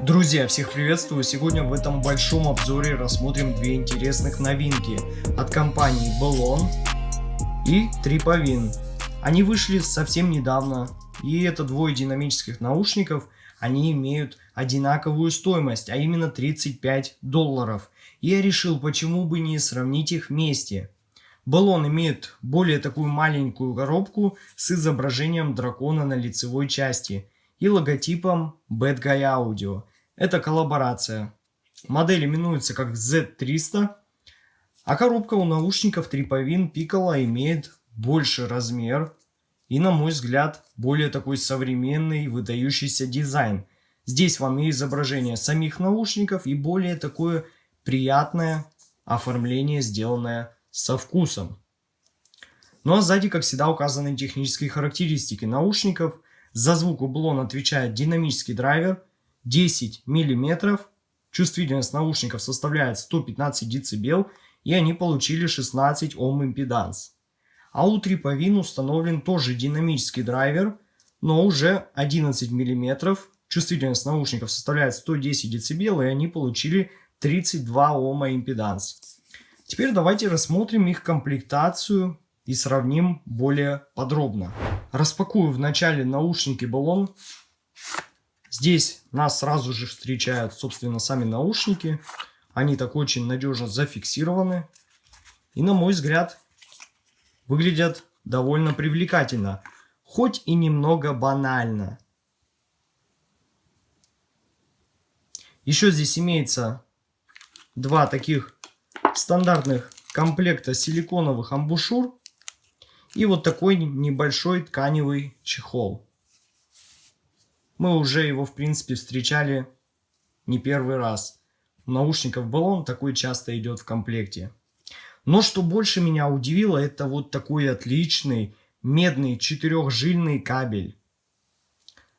Друзья, всех приветствую! Сегодня в этом большом обзоре рассмотрим две интересных новинки от компании Belon и Tripavin. Они вышли совсем недавно, и это двое динамических наушников. Они имеют одинаковую стоимость, а именно $35. И я решил, почему бы не сравнить их вместе. Belon имеет более такую маленькую коробку с изображением дракона на лицевой части и логотипом Bad Guy Audio. Это коллаборация. Модель именуется как Z300, а коробка у наушников Tripavin Piccolo имеет больше размер и, на мой взгляд, более такой современный, выдающийся дизайн. Здесь вам и изображение самих наушников, и более такое приятное оформление, сделанное со вкусом. Ну а сзади, как всегда, указаны технические характеристики наушников. За звук у Belon отвечает динамический драйвер 10 мм. Чувствительность наушников составляет 115 дБ, и они получили 16 Ом импеданс. А у Tripavin установлен тоже динамический драйвер, но уже 11 мм. Чувствительность наушников составляет 110 дБ, и они получили 32 Ома импеданс. Теперь давайте рассмотрим их комплектацию и сравним более подробно. Распакую вначале наушники Belon. Здесь нас сразу же встречают, собственно, сами наушники. Они так очень надежно зафиксированы. И, на мой взгляд, выглядят довольно привлекательно. Хоть и немного банально. Еще здесь имеется два таких стандартных комплекта силиконовых амбушюр и вот такой небольшой тканевый чехол. Мы уже его, в принципе, встречали не первый раз. У наушников Belon такой часто идет в комплекте. Но что больше меня удивило, это вот такой отличный медный четырехжильный кабель.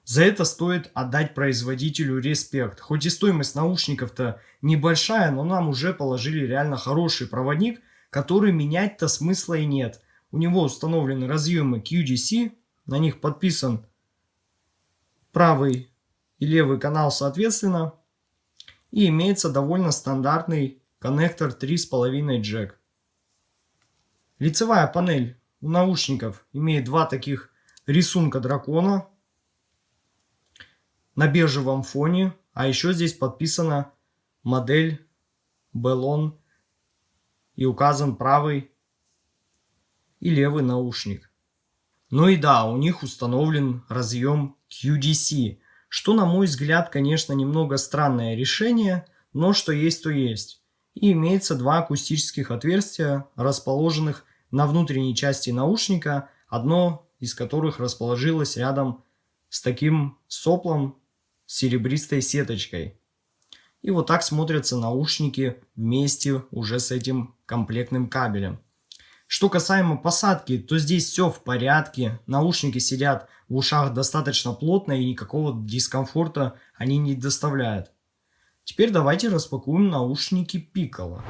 За это стоит отдать производителю респект. Хоть и стоимость наушников-то небольшая, но нам уже положили реально хороший проводник, который менять-то смысла и нет. У него установлены разъемы QDC, на них подписан правый и левый канал соответственно. И имеется довольно стандартный коннектор 3,5 джек. Лицевая панель у наушников имеет два таких рисунка дракона на бежевом фоне. А еще здесь подписана модель Belon и указан правый и левый наушник. Ну и да, у них установлен разъем QDC, что, на мой взгляд, конечно, немного странное решение, но что есть, то есть. И имеется два акустических отверстия, расположенных на внутренней части наушника, одно из которых расположилось рядом с таким соплом с серебристой сеточкой. И вот так смотрятся наушники вместе уже с этим комплектным кабелем. Что касаемо посадки, то здесь все в порядке. Наушники сидят в ушах достаточно плотно и никакого дискомфорта они не доставляют. Теперь давайте распакуем наушники Piccolo.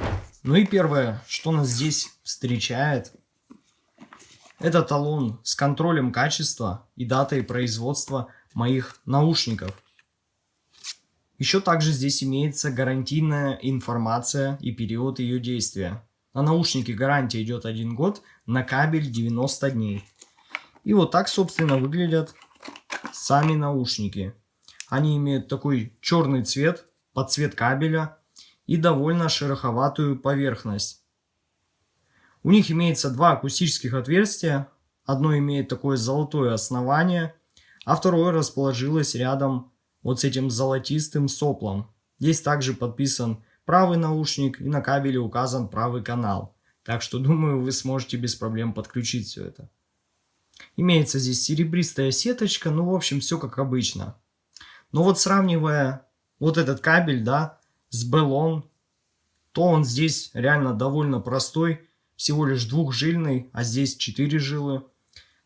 Ну и первое, что нас здесь встречает, это талон с контролем качества и датой производства моих наушников. Еще также здесь имеется гарантийная информация и период ее действия. На наушники гарантия идет 1 год, на кабель 90 дней. И вот так, собственно, выглядят сами наушники. Они имеют такой черный цвет, под цвет кабеля и довольно шероховатую поверхность. У них имеется два акустических отверстия. Одно имеет такое золотое основание, а второе расположилось рядом вот с этим золотистым соплом. Здесь также подписан правый наушник и на кабеле указан правый канал. Так что, думаю, вы сможете без проблем подключить все это. Имеется здесь серебристая сеточка, ну, в общем, все как обычно. Но вот сравнивая вот этот кабель, да, с Belon, то он здесь реально довольно простой, всего лишь двухжильный, а здесь 4 жилы.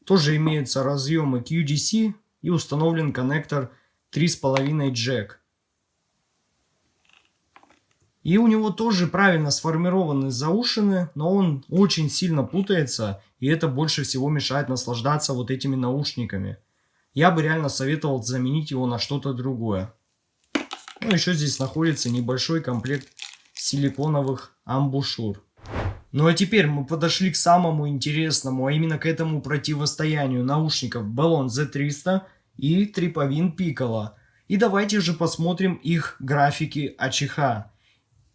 Тоже имеются разъемы QDC и установлен коннектор 3,5 джек. И у него тоже правильно сформированы заушины, но он очень сильно путается, и это больше всего мешает наслаждаться вот этими наушниками. я бы реально советовал заменить его на что-то другое. Ну, еще здесь находится небольшой комплект силиконовых амбушюр. Ну а теперь мы подошли к самому интересному, а именно к этому противостоянию наушников Bellon Z300 и Tripavin Piccolo. И давайте же посмотрим их графики АЧХ.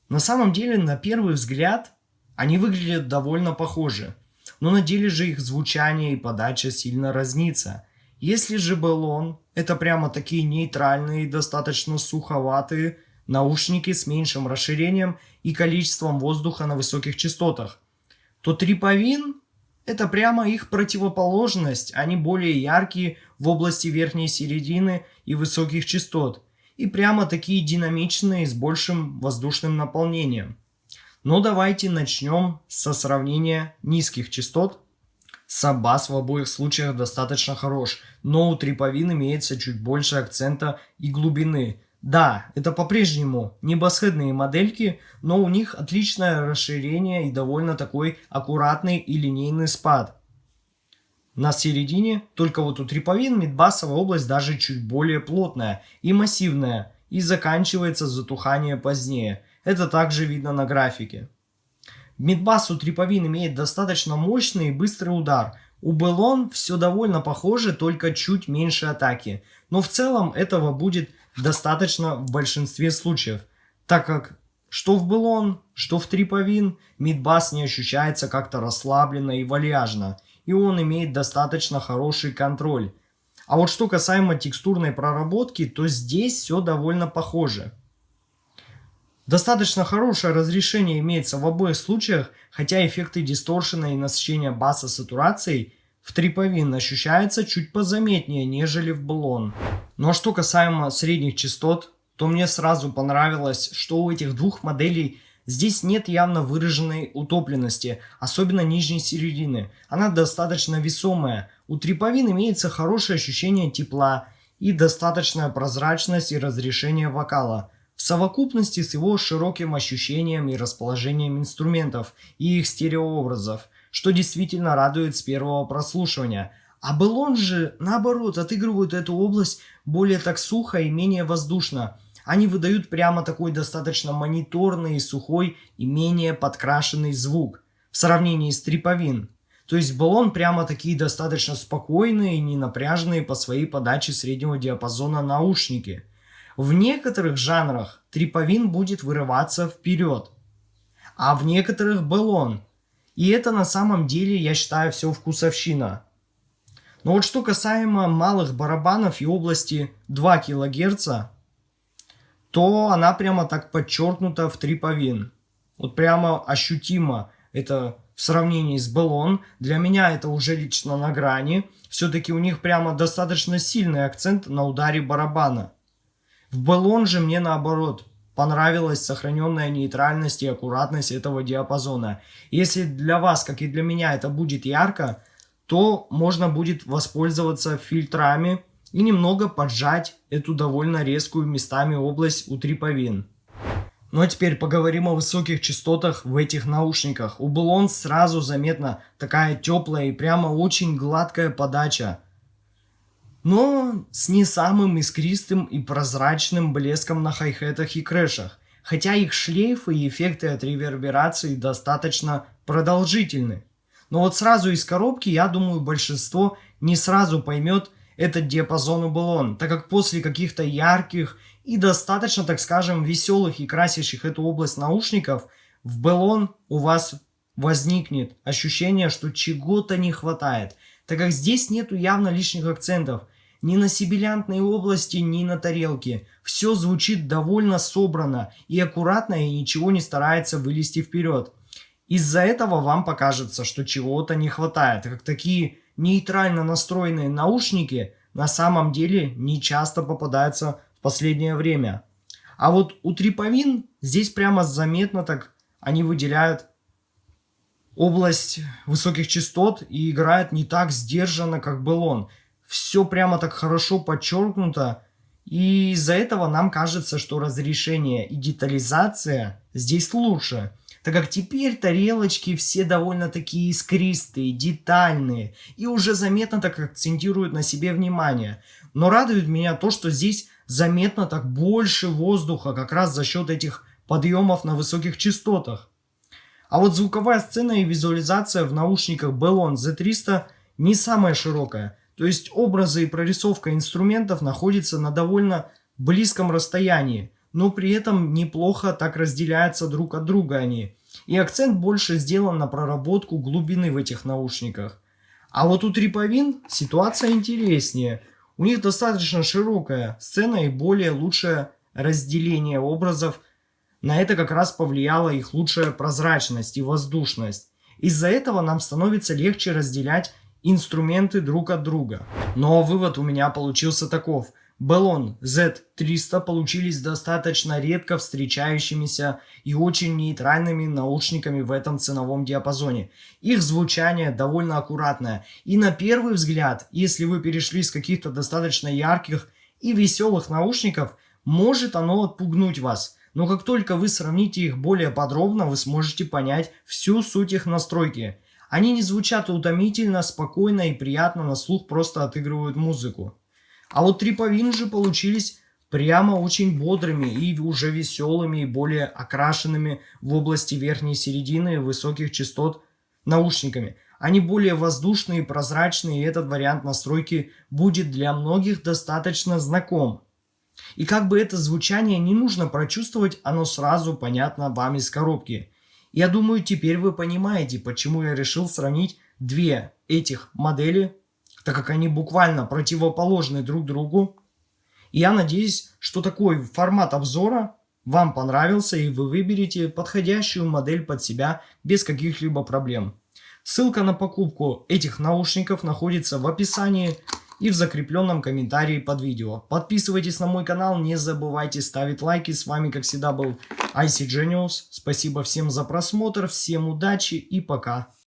На самом деле, на первый взгляд, они выглядят довольно похожи. Но на деле же их звучание и подача сильно разнится. Если же Bellon — это прямо такие нейтральные, достаточно суховатые наушники с меньшим расширением и количеством воздуха на высоких частотах, то Tripavin — это прямо их противоположность. Они более яркие в области верхней середины и высоких частот, и прямо такие динамичные с большим воздушным наполнением. Но давайте начнем со сравнения низких частот. Саббас в обоих случаях достаточно хорош, но у Tripavin имеется чуть больше акцента и глубины. Да, это по-прежнему небосхедные модельки, но у них отличное расширение и довольно такой аккуратный и линейный спад. На середине, только вот у Tripavin мидбасовая область даже чуть более плотная и массивная, и заканчивается затухание позднее. Это также видно на графике. Мидбас у Tripavin имеет достаточно мощный и быстрый удар. У Bellon все довольно похоже, только чуть меньше атаки. Но в целом этого будет достаточно в большинстве случаев, так как что в Bellon, что в Tripavin мидбас не ощущается как-то расслабленно и вальяжно, и он имеет достаточно хороший контроль. А вот что касаемо текстурной проработки, то здесь все довольно похоже. Достаточно хорошее разрешение имеется в обоих случаях, хотя эффекты дисторшена и насыщения баса сатурацией в Tripavin ощущаются чуть позаметнее, нежели в Bellon. Ну а что касаемо средних частот, то мне сразу понравилось, что у этих двух моделей здесь нет явно выраженной утопленности, особенно нижней середины. Она достаточно весомая. У Tripavin имеется хорошее ощущение тепла и достаточная прозрачность и разрешение вокала. В совокупности с его широким ощущением и расположением инструментов и их стереообразов, что действительно радует с первого прослушивания. А Bellon же, наоборот, отыгрывают эту область более так сухо и менее воздушно. Они выдают прямо такой достаточно мониторный, сухой и менее подкрашенный звук в сравнении с Tripavin. То есть Bellon прямо такие достаточно спокойные и ненапряженные по своей подаче среднего диапазона наушники. В некоторых жанрах Tripavin будет вырываться вперед, а в некоторых Bellon. И это на самом деле, я считаю, все вкусовщина. Но вот что касаемо малых барабанов и области 2 кГц, то она прямо так подчеркнута в Tripavin. Вот прямо ощутимо это в сравнении с Bellon. Для меня это уже лично на грани. Все-таки у них прямо достаточно сильный акцент на ударе барабана. В Bellon же мне наоборот понравилась сохраненная нейтральность и аккуратность этого диапазона. Если для вас, как и для меня, это будет ярко, то можно будет воспользоваться фильтрами и немного поджать эту довольно резкую местами область у Tripavin. Ну а теперь поговорим о высоких частотах в этих наушниках. У Bellon сразу заметна такая теплая и прямо очень гладкая подача, но с не самым искристым и прозрачным блеском на хай-хетах и крэшах, хотя их шлейфы и эффекты от реверберации достаточно продолжительны. Но вот сразу из коробки, я думаю, большинство не сразу поймет этот диапазон у Bellon, так как после каких-то ярких и достаточно, так скажем, веселых и красящих эту область наушников, в Bellon у вас возникнет ощущение, что чего-то не хватает, так как здесь нету явно лишних акцентов ни на сибилянтной области, ни на тарелке. Все звучит довольно собрано и аккуратно, и ничего не старается вылезти вперед. Из-за этого вам покажется, что чего-то не хватает, как такие нейтрально настроенные наушники на самом деле не часто попадаются в последнее время. А вот у Tripavin здесь прямо заметно так они выделяют область высоких частот и играют не так сдержанно, как Bellon. Все прямо так хорошо подчеркнуто, и из-за этого нам кажется, что разрешение и детализация здесь лучше. так как теперь тарелочки все довольно такие искристые, детальные и уже заметно так акцентируют на себе внимание. Но радует меня то, что здесь заметно так больше воздуха как раз за счет этих подъемов на высоких частотах. А вот звуковая сцена и визуализация в наушниках Belon Z300 не самая широкая. То есть образы и прорисовка инструментов находятся на довольно близком расстоянии, но при этом неплохо так разделяются друг от друга они. И акцент больше сделан на проработку глубины в этих наушниках. А вот у Триповин ситуация интереснее. У них достаточно широкая сцена и более лучшее разделение образов. На это как раз повлияла их лучшая прозрачность и воздушность. Из-за этого нам становится легче разделять инструменты друг от друга. Но вывод у меня получился таков. Belon Z300 получились достаточно редко встречающимися и очень нейтральными наушниками в этом ценовом диапазоне. Их звучание довольно аккуратное. И на первый взгляд, если вы перешли с каких-то достаточно ярких и веселых наушников, может оно отпугнуть вас. Но как только вы сравните их более подробно, вы сможете понять всю суть их настройки. Они не звучат утомительно, спокойно и приятно на слух, просто отыгрывают музыку. А вот Триповин же получились прямо очень бодрыми и уже веселыми и более окрашенными в области верхней середины и высоких частот наушниками. Они более воздушные и прозрачные, и этот вариант настройки будет для многих достаточно знаком. И как бы это звучание не нужно прочувствовать, оно сразу понятно вам из коробки. Я думаю, теперь вы понимаете, почему я решил сравнить две этих модели, так как они буквально противоположны друг другу. И я надеюсь, что такой формат обзора вам понравился, и вы выберете подходящую модель под себя без каких-либо проблем. Ссылка на покупку этих наушников находится в описании и в закрепленном комментарии под видео. Подписывайтесь на мой канал, не забывайте ставить лайки. С вами, как всегда, был IC Genius. Спасибо всем за просмотр, всем удачи и пока.